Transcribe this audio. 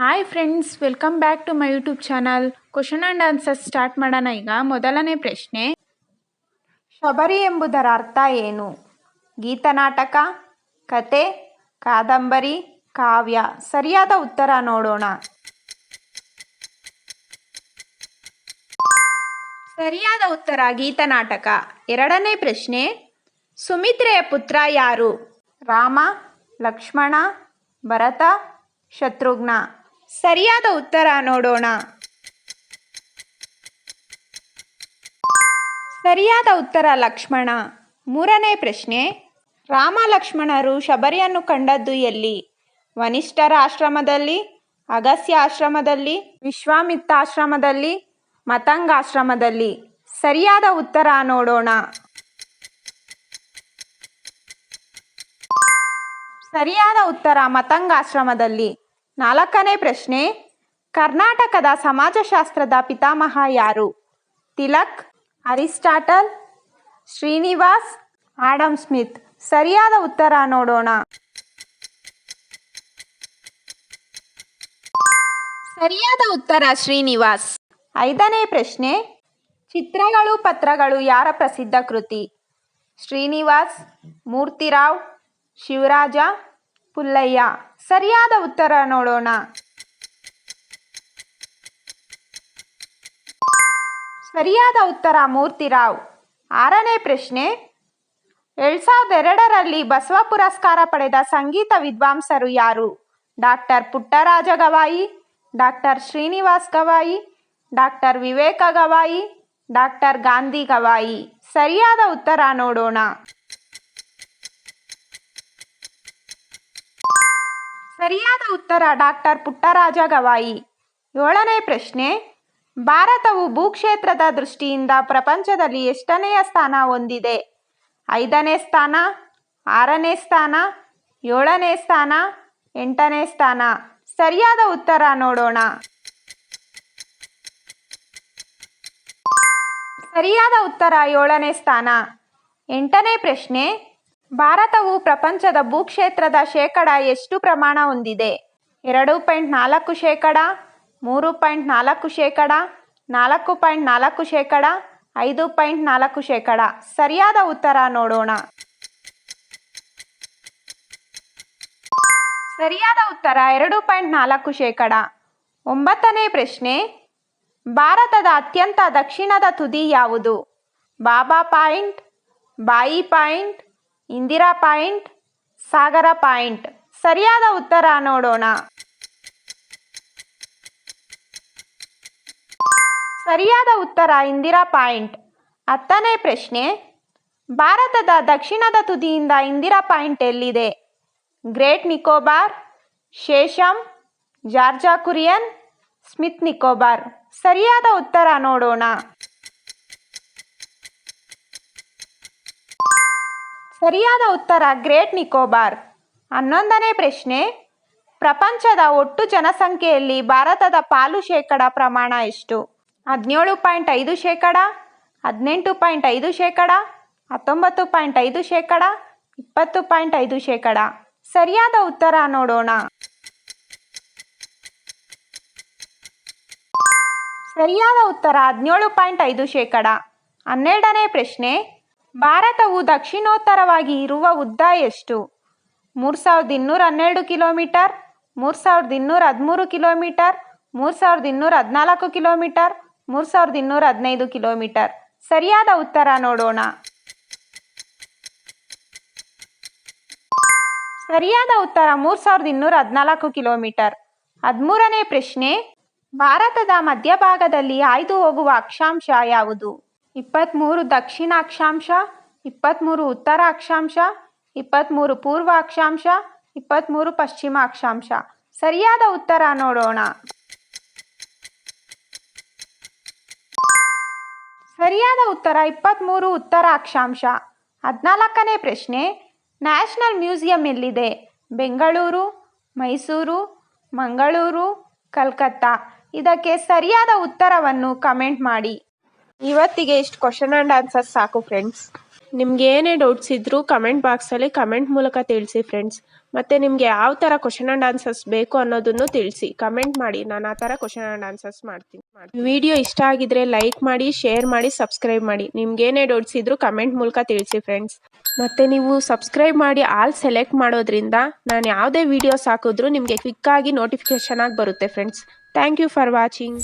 Hi friends, welcome back to my YouTube channel. Question and answers start ಮಾಡೋಣ. ಈಗ ಮೊದಲನೇ ಪ್ರಶ್ನೆ, ಶಬರಿ ಎಂಬುದರ ಅರ್ಥ ಏನು? ಗೀತನಾಟಕ, ಕತೆ, ಕಾದಂಬರಿ, ಕಾವ್ಯ. ಸರಿಯಾದ ಉತ್ತರ ನೋಡೋಣ. ಸರಿಯಾದ ಉತ್ತರ ಗೀತನಾಟಕ. ಎರಡನೇ ಪ್ರಶ್ನೆ, ಸುಮಿತ್ರೆಯ ಪುತ್ರ ಯಾರು? ರಾಮ, ಲಕ್ಷ್ಮಣ, ಭರತ, ಶತ್ರುಘ್ನ. ಸರಿಯಾದ ಉತ್ತರ ನೋಡೋಣ. ಸರಿಯಾದ ಉತ್ತರ ಲಕ್ಷ್ಮಣ. ಮೂರನೇ ಪ್ರಶ್ನೆ, ರಾಮ ಲಕ್ಷ್ಮಣರು ಶಬರಿಯನ್ನು ಕಂಡದ್ದು ಎಲ್ಲಿ? ವಸಿಷ್ಠರ ಆಶ್ರಮದಲ್ಲಿ, ಅಗಸ್ತ್ಯ ಆಶ್ರಮದಲ್ಲಿ, ವಿಶ್ವಾಮಿತ್ರಾಶ್ರಮದಲ್ಲಿ, ಮತಂಗಾಶ್ರಮದಲ್ಲಿ. ಸರಿಯಾದ ಉತ್ತರ ನೋಡೋಣ. ಸರಿಯಾದ ಉತ್ತರ ಮತಂಗಾಶ್ರಮದಲ್ಲಿ. ನಾಲ್ಕನೇ ಪ್ರಶ್ನೆ, ಕರ್ನಾಟಕದ ಸಮಾಜಶಾಸ್ತ್ರದ ಪಿತಾಮಹ ಯಾರು? Tilak, Aristotle, Srinivas, Adam Smith. ಸರಿಯಾದ ಉತ್ತರ ನೋಡೋಣ. ಸರಿಯಾದ ಉತ್ತರ ಶ್ರೀನಿವಾಸ್. ಐದನೇ ಪ್ರಶ್ನೆ, ಚಿತ್ರಗಳು ಪತ್ರಗಳು ಯಾರ ಪ್ರಸಿದ್ಧ ಕೃತಿ? ಶ್ರೀನಿವಾಸ್, ಮೂರ್ತಿರಾವ್, ಶಿವರಾಜ, ಪುಲ್ಲಯ್ಯ. ಸರಿಯಾದ ಉತ್ತರ ನೋಡೋಣ. ಸರಿಯಾದ ಉತ್ತರ ಮೂರ್ತಿರಾವ್. ಆರನೇ ಪ್ರಶ್ನೆ, 2002ರಲ್ಲಿ ಬಸವ ಪುರಸ್ಕಾರ ಪಡೆದ ಸಂಗೀತ ವಿದ್ವಾಂಸರು ಯಾರು? Doctor Puttaraja Gavai, doctor Srinivas Gavai, doctor Viveka Gavai, doctor Gandhi Gavai. ಸರಿಯಾದ ಉತ್ತರ ನೋಡೋಣ. ಸರಿಯಾದ ಉತ್ತರ ಡಾಕ್ಟರ್ ಪುಟ್ಟರಾಜ ಗವಾಯಿ. ಏಳನೇ ಪ್ರಶ್ನೆ, ಭಾರತವು ಭೂಕ್ಷೇತ್ರದ ದೃಷ್ಟಿಯಿಂದ ಪ್ರಪಂಚದಲ್ಲಿ ಎಷ್ಟನೆಯ ಸ್ಥಾನ ಹೊಂದಿದೆ? 5ನೇ ಸ್ಥಾನ, 6ನೇ ಸ್ಥಾನ, 7ನೇ ಸ್ಥಾನ, 8ನೇ ಸ್ಥಾನ. ಸರಿಯಾದ ಉತ್ತರ ನೋಡೋಣ. ಸರಿಯಾದ ಉತ್ತರ 7ನೇ ಸ್ಥಾನ. 8ನೇ ಪ್ರಶ್ನೆ, ಭಾರತವು ಪ್ರಪಂಚದ ಭೂಕ್ಷೇತ್ರದ ಶೇಕಡ ಎಷ್ಟು ಪ್ರಮಾಣ ಹೊಂದಿದೆ? 2.4%, 3.4%, 4.4%, 5.4%. ಸರಿಯಾದ ಉತ್ತರ ನೋಡೋಣ. ಸರಿಯಾದ ಉತ್ತರ 2.4%. 9ನೇ ಪ್ರಶ್ನೆ, ಭಾರತದ ಅತ್ಯಂತ ದಕ್ಷಿಣದ ತುದಿ ಯಾವುದು? ಬಾಬಾ ಪಾಯಿಂಟ್, ಬಾಯಿ ಪಾಯಿಂಟ್, ಇಂದಿರಾ ಪಾಯಿಂಟ್, ಸಾಗರ ಪಾಯಿಂಟ್. ಸರಿಯಾದ ಉತ್ತರ ನೋಡೋಣ. ಸರಿಯಾದ ಉತ್ತರ ಇಂದಿರಾ ಪಾಯಿಂಟ್. 10ನೇ ಪ್ರಶ್ನೆ, ಭಾರತದ ದಕ್ಷಿಣದ ತುದಿಯಿಂದ ಇಂದಿರಾ ಪಾಯಿಂಟ್ ಎಲ್ಲಿದೆ? ಗ್ರೇಟ್ ನಿಕೋಬಾರ್, ಶೇಷಮ್, ಜಾರ್ಜಾ ಕುರಿಯನ್, ಸ್ಮಿತ್ ನಿಕೋಬಾರ್. ಸರಿಯಾದ ಉತ್ತರ ನೋಡೋಣ. ಸರಿಯಾದ ಉತ್ತರ ಗ್ರೇಟ್ ನಿಕೋಬಾರ್. 11ನೇ ಪ್ರಶ್ನೆ, ಪ್ರಪಂಚದ ಒಟ್ಟು ಜನಸಂಖ್ಯೆಯಲ್ಲಿ ಭಾರತದ ಪಾಲು ಶೇಕಡ ಪ್ರಮಾಣ ಎಷ್ಟು? 17.5%, 18.5%, 19.5%, 20.5%. ಸರಿಯಾದ ಉತ್ತರ ನೋಡೋಣ. ಸರಿಯಾದ ಉತ್ತರ 17.5%. 12ನೇ ಪ್ರಶ್ನೆ, ಭಾರತವು ದಕ್ಷಿಣೋತ್ತರವಾಗಿ ಇರುವ ಉದ್ದ ಎಷ್ಟು? 3212 ಕಿಲೋಮೀಟರ್, 3213 ಕಿಲೋಮೀಟರ್, 3214 ಕಿಲೋಮೀಟರ್, 3215 ಕಿಲೋಮೀಟರ್. ಸರಿಯಾದ ಉತ್ತರ ನೋಡೋಣ. ಸರಿಯಾದ ಉತ್ತರ 3214 ಕಿಲೋಮೀಟರ್. 13ನೇ ಪ್ರಶ್ನೆ, ಭಾರತದ ಮಧ್ಯಭಾಗದಲ್ಲಿ ಹಾಯ್ದು ಹೋಗುವ ಅಕ್ಷಾಂಶ ಯಾವುದು? 23 ದಕ್ಷಿಣ ಅಕ್ಷಾಂಶ, 23 ಉತ್ತರ ಅಕ್ಷಾಂಶ, 23 ಪೂರ್ವ ಅಕ್ಷಾಂಶ, 23 ಪಶ್ಚಿಮ ಅಕ್ಷಾಂಶ. ಸರಿಯಾದ ಉತ್ತರ ನೋಡೋಣ. ಸರಿಯಾದ ಉತ್ತರ 23 ಉತ್ತರ ಅಕ್ಷಾಂಶ. 14ನೇ ಪ್ರಶ್ನೆ, ನ್ಯಾಷನಲ್ ಮ್ಯೂಸಿಯಂ ಎಲ್ಲಿದೆ? ಬೆಂಗಳೂರು, ಮೈಸೂರು, ಮಂಗಳೂರು, ಕಲ್ಕತ್ತಾ. ಇದಕ್ಕೆ ಸರಿಯಾದ ಉತ್ತರವನ್ನು ಕಮೆಂಟ್ ಮಾಡಿ. ಇವತ್ತಿಗೆ ಇಷ್ಟು ಕ್ವಶನ್ ಆ್ಯಂಡ್ ಆನ್ಸರ್ಸ್ ಸಾಕು ಫ್ರೆಂಡ್ಸ್. ನಿಮ್ಗೆ ಏನೇ ಡೌಟ್ಸ್ ಇದ್ದರೂ ಕಮೆಂಟ್ ಬಾಕ್ಸಲ್ಲಿ ಕಮೆಂಟ್ ಮೂಲಕ ತಿಳಿಸಿ ಫ್ರೆಂಡ್ಸ್. ಮತ್ತು ನಿಮಗೆ ಯಾವ ಥರ ಕ್ವಶನ್ ಆ್ಯಂಡ್ ಆನ್ಸರ್ಸ್ ಬೇಕು ಅನ್ನೋದನ್ನು ತಿಳಿಸಿ, ಕಮೆಂಟ್ ಮಾಡಿ. ನಾನು ಆ ಥರ ಕ್ವಶನ್ ಆ್ಯಂಡ್ ಆನ್ಸರ್ಸ್ ಮಾಡ್ತೀನಿ. ವಿಡಿಯೋ ಇಷ್ಟ ಆಗಿದ್ರೆ ಲೈಕ್ ಮಾಡಿ, ಶೇರ್ ಮಾಡಿ, ಸಬ್ಸ್ಕ್ರೈಬ್ ಮಾಡಿ. ನಿಮ್ಗೆ ಏನೇ ಡೌಟ್ಸ್ ಇದ್ದರೂ ಕಮೆಂಟ್ ಮೂಲಕ ತಿಳಿಸಿ ಫ್ರೆಂಡ್ಸ್. ಮತ್ತು ನೀವು ಸಬ್ಸ್ಕ್ರೈಬ್ ಮಾಡಿ ಆಲ್ ಸೆಲೆಕ್ಟ್ ಮಾಡೋದ್ರಿಂದ ನಾನು ಯಾವುದೇ ವೀಡಿಯೋಸ್ ಹಾಕಿದ್ರೂ ನಿಮಗೆ ಕ್ವಿಕ್ಕಾಗಿ ನೋಟಿಫಿಕೇಷನ್ ಆಗಿ ಬರುತ್ತೆ friends. Thank you for watching.